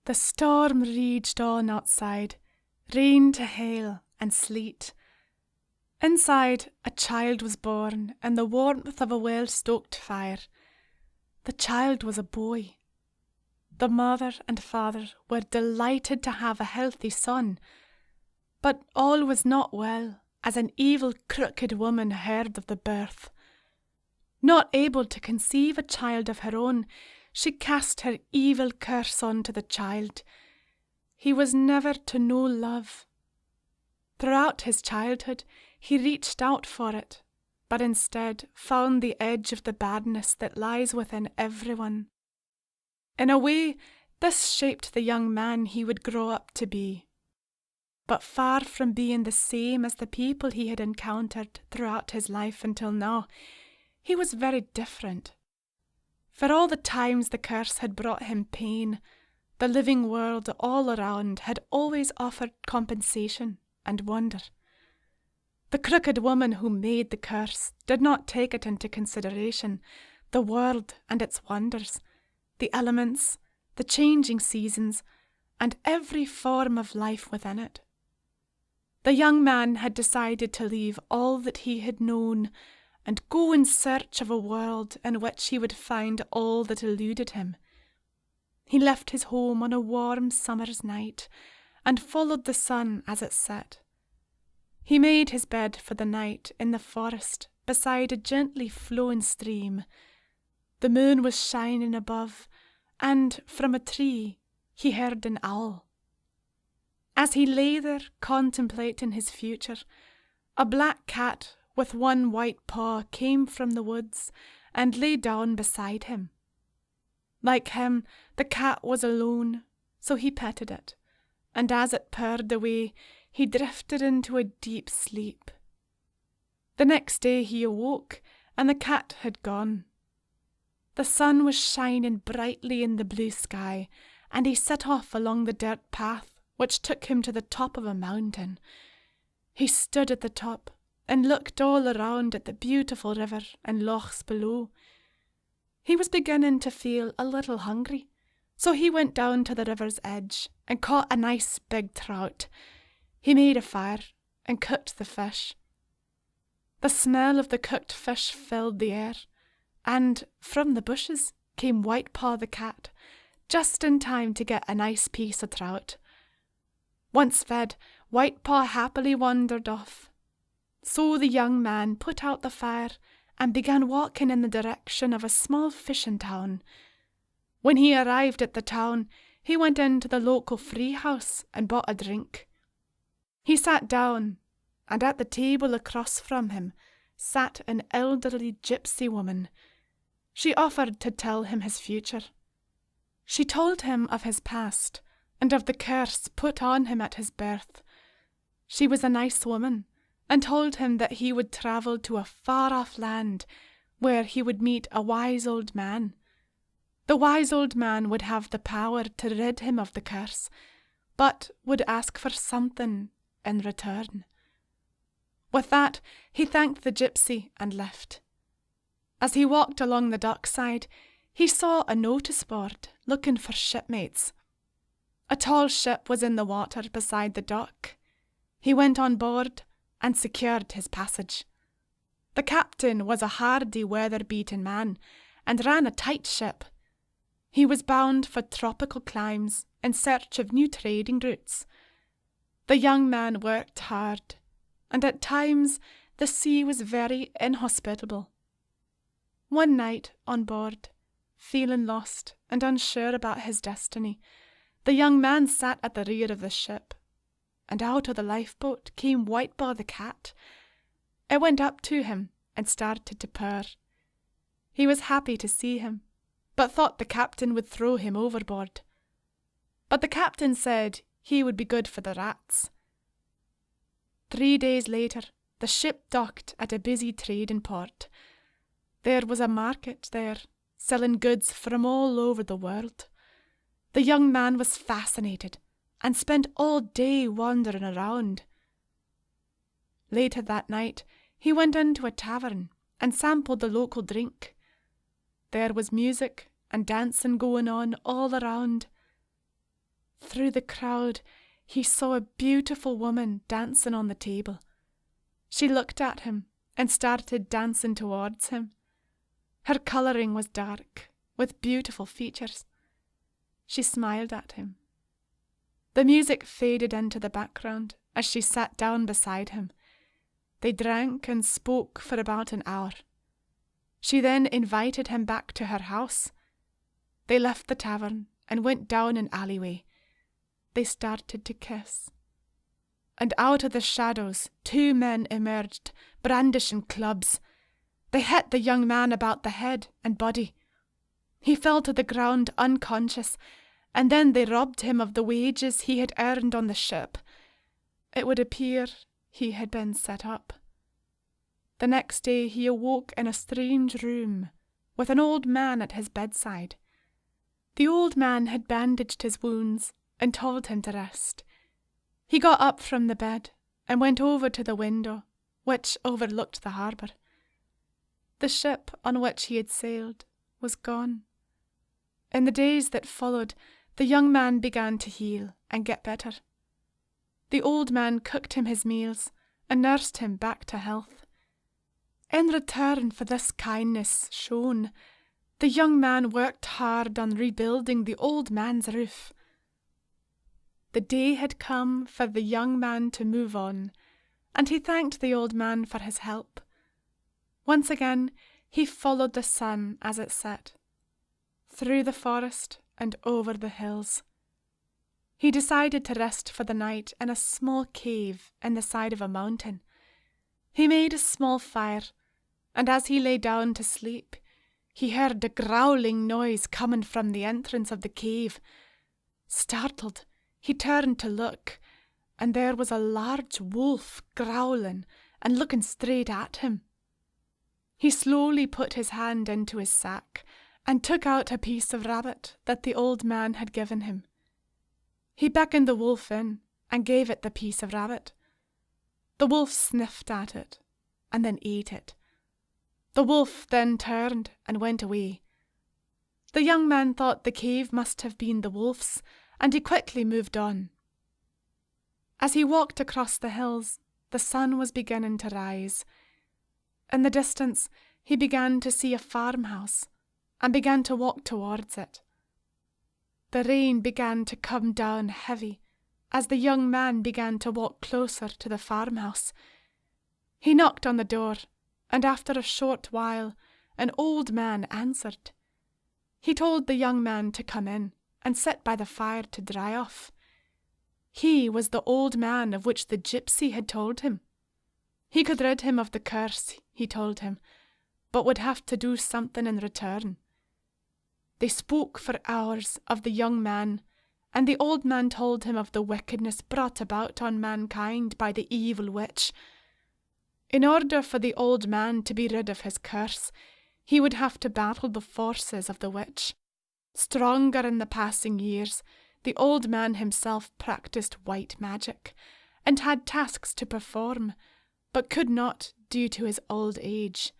The storm raged on outside, rain to hail and sleet. Inside, a child was born in the warmth of a well-stoked fire. The child was a boy. The mother and father were delighted to have a healthy son. But all was not well, as an evil, crooked woman heard of the birth. Not able to conceive a child of her own, she cast her evil curse onto the child. He was never to know love. Throughout his childhood, he reached out for it, but instead found the edge of the badness that lies within everyone. In a way, this shaped the young man he would grow up to be. But far from being the same as the people he had encountered throughout his life until now, he was very different. For all the times the curse had brought him pain, the living world all around had always offered compensation and wonder. The crooked woman who made the curse did not take it into consideration, the world and its wonders, the elements, the changing seasons, and every form of life within it. The young man had decided to leave all that he had known and go in search of a world in which he would find all that eluded him. He left his home on a warm summer's night and followed the sun as it set. He made his bed for the night in the forest beside a gently flowing stream. The moon was shining above, and from a tree he heard an owl. As he lay there contemplating his future, a black cat with one white paw came from the woods and lay down beside him. Like him, the cat was alone, so he petted it, and as it purred away, he drifted into a deep sleep. The next day he awoke, and the cat had gone. The sun was shining brightly in the blue sky, and he set off along the dirt path which took him to the top of a mountain. He stood at the top and looked all around at the beautiful river and lochs below. He was beginning to feel a little hungry, so he went down to the river's edge and caught a nice big trout. He made a fire and cooked the fish. The smell of the cooked fish filled the air, and from the bushes came White Paw the cat, just in time to get a nice piece of trout. Once fed, White Paw happily wandered off. So the young man put out the fire and began walking in the direction of a small fishing town. When he arrived at the town, he went into the local free house and bought a drink. He sat down, and at the table across from him sat an elderly gypsy woman. She offered to tell him his future. She told him of his past and of the curse put on him at his birth. She was a nice woman, and told him that he would travel to a far-off land where he would meet a wise old man. The wise old man would have the power to rid him of the curse, but would ask for something in return. With that, he thanked the gypsy and left. As he walked along the dockside, he saw a notice board looking for shipmates. A tall ship was in the water beside the dock. He went on board and secured his passage. The captain was a hardy, weather-beaten man and ran a tight ship. He was bound for tropical climes in search of new trading routes. The young man worked hard, and at times the sea was very inhospitable. One night on board, feeling lost and unsure about his destiny, the young man sat at the rear of the ship, and out of the lifeboat came White Paw the cat. It went up to him and started to purr. He was happy to see him, but thought the captain would throw him overboard. But the captain said he would be good for the rats. 3 days later, the ship docked at a busy trading port. There was a market there, selling goods from all over the world. The young man was fascinated and spent all day wandering around. Later that night, he went into a tavern and sampled the local drink. There was music and dancing going on all around. through the crowd, he saw a beautiful woman dancing on the table. She looked at him and started dancing towards him. Her colouring was dark, with beautiful features. She smiled at him. The music faded into the background as she sat down beside him. They drank and spoke for about an hour. She then invited him back to her house. They left the tavern and went down an alleyway. They started to kiss. And out of the shadows 2 men emerged, brandishing clubs. They hit the young man about the head and body. He fell to the ground unconscious, and then they robbed him of the wages he had earned on the ship. It would appear he had been set up. The next day he awoke in a strange room, with an old man at his bedside. The old man had bandaged his wounds and told him to rest. He got up from the bed and went over to the window, which overlooked the harbour. The ship on which he had sailed was gone. In the days that followed, the young man began to heal and get better. The old man cooked him his meals and nursed him back to health. In return for this kindness shown, the young man worked hard on rebuilding the old man's roof. The day had come for the young man to move on, and he thanked the old man for his help. Once again, he followed the sun as it set, through the forest and over the hills. He decided to rest for the night in a small cave in the side of a mountain. He made a small fire, and as he lay down to sleep, he heard a growling noise coming from the entrance of the cave. Startled, he turned to look, and there was a large wolf growling and looking straight at him. He slowly put his hand into his sack and took out a piece of rabbit that the old man had given him. He beckoned the wolf in and gave it the piece of rabbit. The wolf sniffed at it and then ate it. The wolf then turned and went away. The young man thought the cave must have been the wolf's, and he quickly moved on. As he walked across the hills, the sun was beginning to rise. In the distance, he began to see a farmhouse and began to walk towards it. The rain began to come down heavy as the young man began to walk closer to the farmhouse. He knocked on the door, and after a short while, an old man answered. He told the young man to come in and sit by the fire to dry off. He was the old man of which the gypsy had told him. He could rid him of the curse, he told him, but would have to do something in return. They spoke for hours of the young man, and the old man told him of the wickedness brought about on mankind by the evil witch. In order for the old man to be rid of his curse, he would have to battle the forces of the witch. Stronger in the passing years, the old man himself practiced white magic, and had tasks to perform, but could not due to his old age.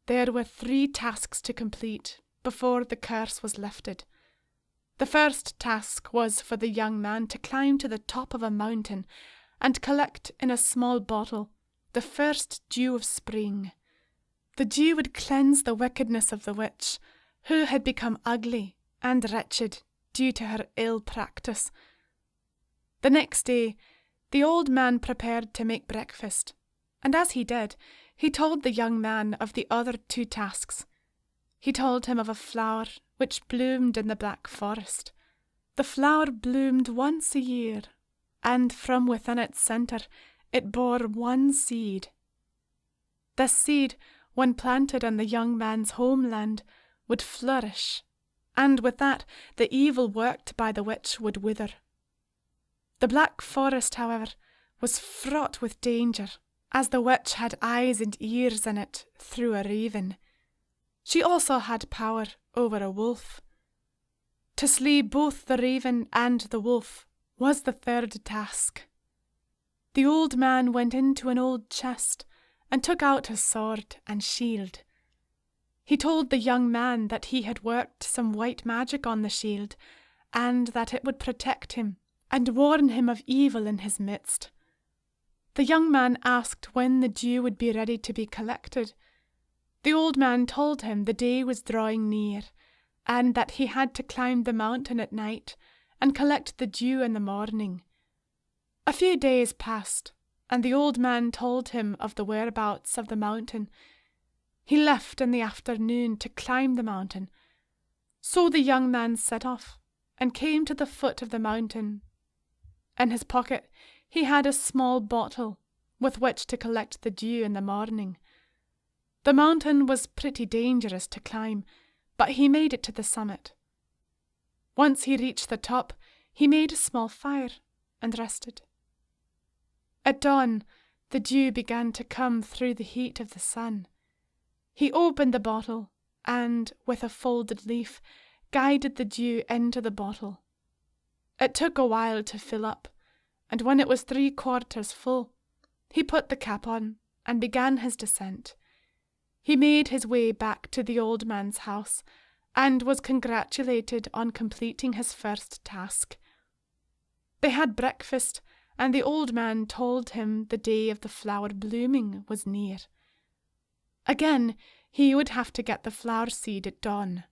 There were 3 tasks to complete before the curse was lifted. The first task was for the young man to climb to the top of a mountain and collect in a small bottle the first dew of spring. The dew would cleanse the wickedness of the witch, who had become ugly and wretched due to her ill practice. The next day, the old man prepared to make breakfast, and as he did, he told the young man of the other 2 tasks. He told him of a flower which bloomed in the Black Forest. The flower bloomed once a year, and from within its centre it bore 1 seed. This seed, when planted on the young man's homeland, would flourish, and with that the evil worked by the witch would wither. The Black Forest, however, was fraught with danger, as the witch had eyes and ears in it through a raven. She also had power over a wolf. To slay both the raven and the wolf was the 3rd task. The old man went into an old chest and took out his sword and shield. He told the young man that he had worked some white magic on the shield, and that it would protect him and warn him of evil in his midst. The young man asked when the dew would be ready to be collected. The old man told him the day was drawing near, and that he had to climb the mountain at night and collect the dew in the morning. A few days passed, and the old man told him of the whereabouts of the mountain. He left in the afternoon to climb the mountain. So the young man set off and came to the foot of the mountain. In his pocket he had a small bottle with which to collect the dew in the morning. The mountain was pretty dangerous to climb, but he made it to the summit. Once he reached the top, he made a small fire and rested. At dawn, the dew began to come through the heat of the sun. He opened the bottle and, with a folded leaf, guided the dew into the bottle. It took a while to fill up, and when it was 3/4 full, he put the cap on and began his descent. He made his way back to the old man's house and was congratulated on completing his first task. They had breakfast, and the old man told him the day of the flower blooming was near. Again, he would have to get the flower seed at dawn.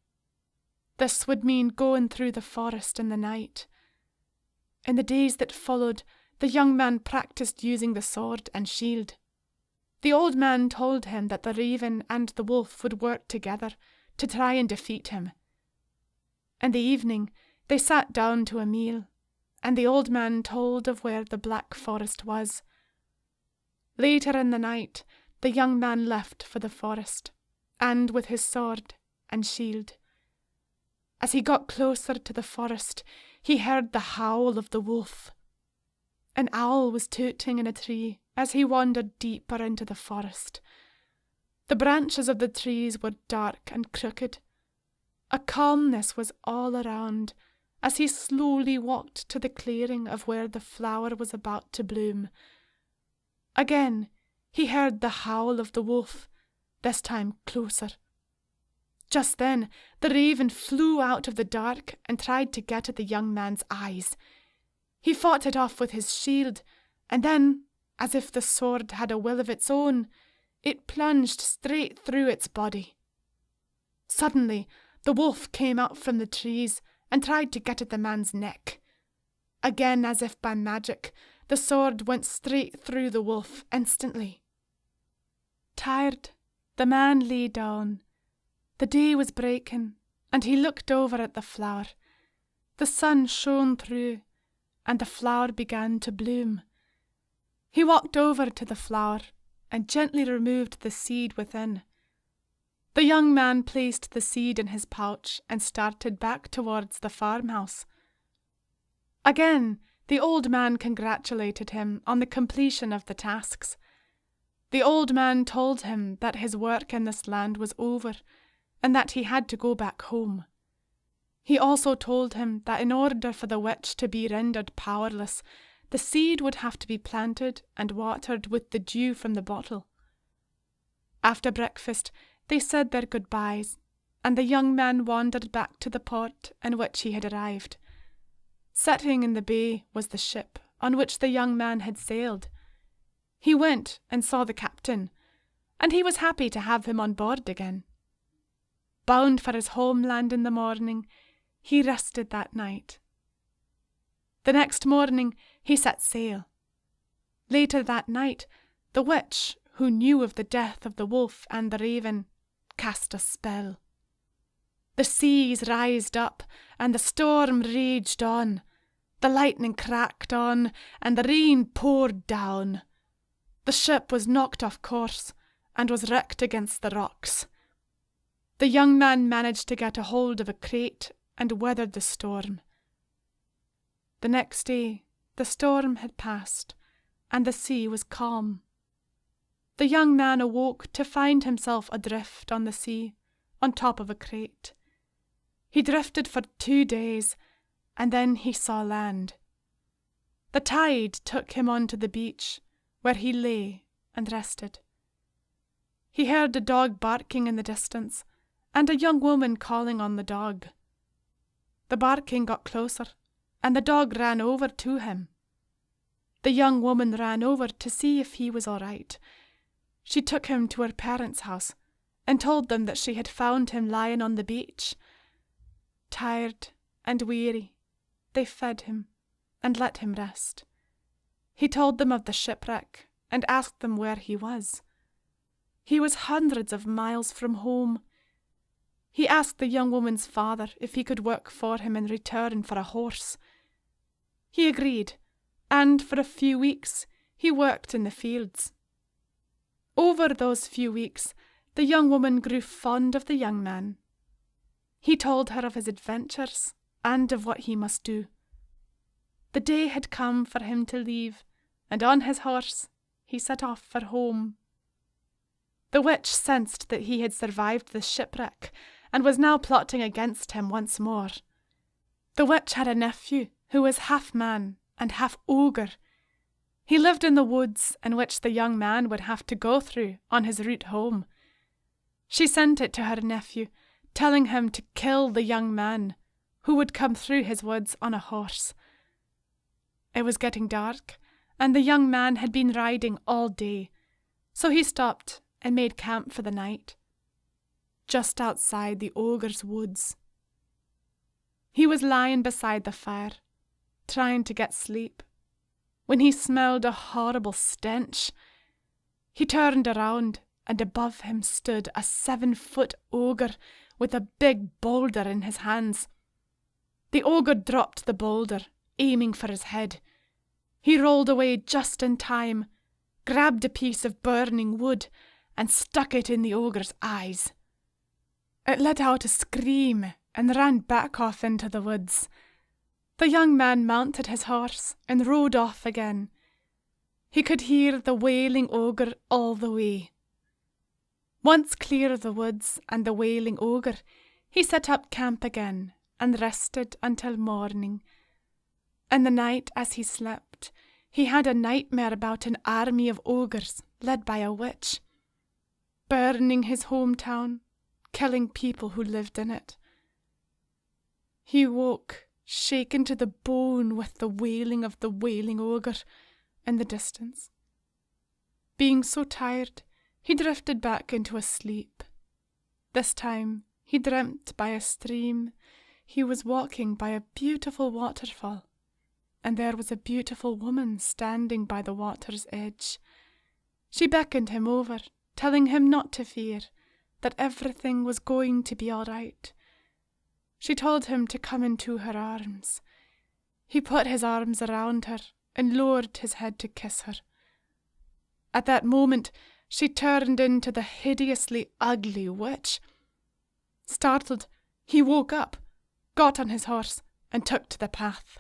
This would mean going through the forest in the night. In the days that followed, the young man practiced using the sword and shield. The old man told him that the raven and the wolf would work together to try and defeat him. In the evening, they sat down to a meal, and the old man told of where the Black Forest was. Later in the night, the young man left for the forest, and with his sword and shield. As he got closer to the forest, he heard the howl of the wolf. An owl was tooting in a tree as he wandered deeper into the forest. The branches of the trees were dark and crooked. A calmness was all around as he slowly walked to the clearing of where the flower was about to bloom. Again, he heard the howl of the wolf, this time closer. Just then, the raven flew out of the dark and tried to get at the young man's eyes. He fought it off with his shield, and then, as if the sword had a will of its own, it plunged straight through its body. Suddenly, the wolf came out from the trees and tried to get at the man's neck. Again, as if by magic, the sword went straight through the wolf instantly. Tired, the man lay down. The day was breaking, and he looked over at the flower. The sun shone through, and the flower began to bloom. He walked over to the flower and gently removed the seed within. The young man placed the seed in his pouch and started back towards the farmhouse. Again, the old man congratulated him on the completion of the tasks. The old man told him that his work in this land was over and that he had to go back home. He also told him that in order for the witch to be rendered powerless, the seed would have to be planted and watered with the dew from the bottle. After breakfast, they said their goodbyes, and the young man wandered back to the port in which he had arrived. Sitting in the bay was the ship on which the young man had sailed. He went and saw the captain, and he was happy to have him on board again. Bound for his homeland in the morning, he rested that night. The next morning he set sail. Later that night, the witch, who knew of the death of the wolf and the raven, cast a spell. The seas rised up, and the storm raged on. The lightning cracked on, and the rain poured down. The ship was knocked off course, and was wrecked against the rocks. The young man managed to get a hold of a crate and weathered the storm. The next day, the storm had passed, and the sea was calm. The young man awoke to find himself adrift on the sea, on top of a crate. He drifted for 2 days, and then he saw land. The tide took him onto the beach, where he lay and rested. He heard a dog barking in the distance, and a young woman calling on the dog. The barking got closer, and the dog ran over to him. The young woman ran over to see if he was all right. She took him to her parents' house and told them that she had found him lying on the beach. Tired and weary, they fed him and let him rest. He told them of the shipwreck and asked them where he was. He was hundreds of miles from home. He asked the young woman's father if he could work for him in return for a horse. He agreed, and for a few weeks he worked in the fields. Over those few weeks, the young woman grew fond of the young man. He told her of his adventures and of what he must do. The day had come for him to leave, and on his horse he set off for home. The witch sensed that he had survived the shipwreck and was now plotting against him once more. The witch had a nephew who was half man and half ogre. He lived in the woods in which the young man would have to go through on his route home. She sent it to her nephew, telling him to kill the young man who would come through his woods on a horse. It was getting dark, and the young man had been riding all day, so he stopped and made camp for the night, just outside the ogre's woods. He was lying beside the fire, trying to get sleep, when he smelled a horrible stench. He turned around, and above him stood a 7-foot ogre with a big boulder in his hands. The ogre dropped the boulder, aiming for his head. He rolled away just in time, grabbed a piece of burning wood, and stuck it in the ogre's eyes. It let out a scream and ran back off into the woods. The young man mounted his horse and rode off again. He could hear the wailing ogre all the way. Once clear of the woods and the wailing ogre, he set up camp again and rested until morning. In the night, as he slept, he had a nightmare about an army of ogres led by a witch, burning his hometown, killing people who lived in it. He woke, shaken to the bone with the wailing of the wailing ogre in the distance. Being so tired, he drifted back into a sleep. This time, he dreamt by a stream. He was walking by a beautiful waterfall, and there was a beautiful woman standing by the water's edge. She beckoned him over, telling him not to fear, that everything was going to be all right. She told him to come into her arms. He put his arms around her and lowered his head to kiss her. At that moment, she turned into the hideously ugly witch. Startled, he woke up, got on his horse, and took to the path.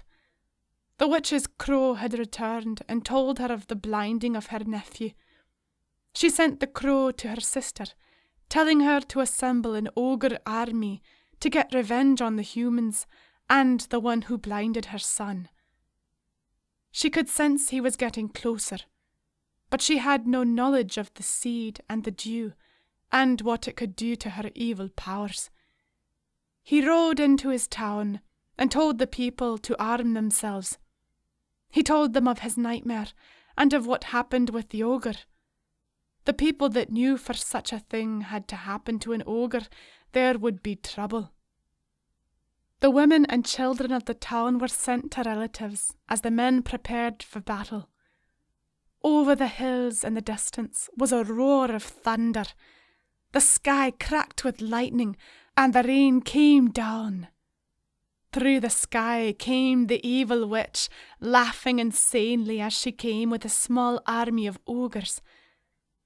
The witch's crow had returned and told her of the blinding of her nephew. She sent the crow to her sister, telling her to assemble an ogre army to get revenge on the humans and the one who blinded her son. She could sense he was getting closer, but she had no knowledge of the seed and the dew and what it could do to her evil powers. He rode into his town and told the people to arm themselves. He told them of his nightmare and of what happened with the ogre. The people that knew for such a thing had to happen to an ogre, there would be trouble. The women and children of the town were sent to relatives as the men prepared for battle. Over the hills in the distance was a roar of thunder. The sky cracked with lightning, and the rain came down. Through the sky came the evil witch, laughing insanely as she came with a small army of ogres.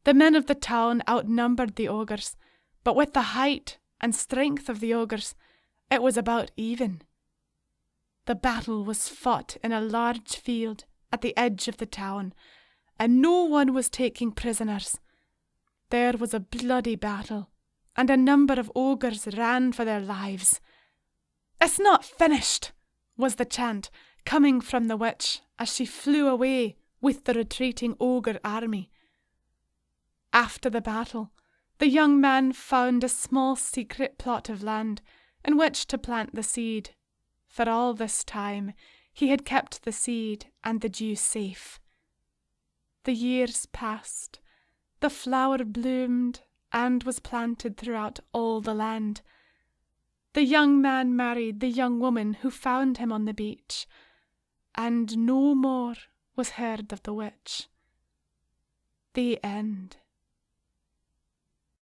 The men of the town outnumbered the ogres, but with the height and strength of the ogres, it was about even. The battle was fought in a large field at the edge of the town, and no one was taking prisoners. There was a bloody battle, and a number of ogres ran for their lives. "It's not finished," was the chant coming from the witch as she flew away with the retreating ogre army. After the battle, the young man found a small secret plot of land in which to plant the seed for all this time he had kept the seed and the dew safe. The years passed, the flower bloomed and was planted throughout all the land. The young man married the young woman who found him on the beach, and no more was heard of the witch. The end.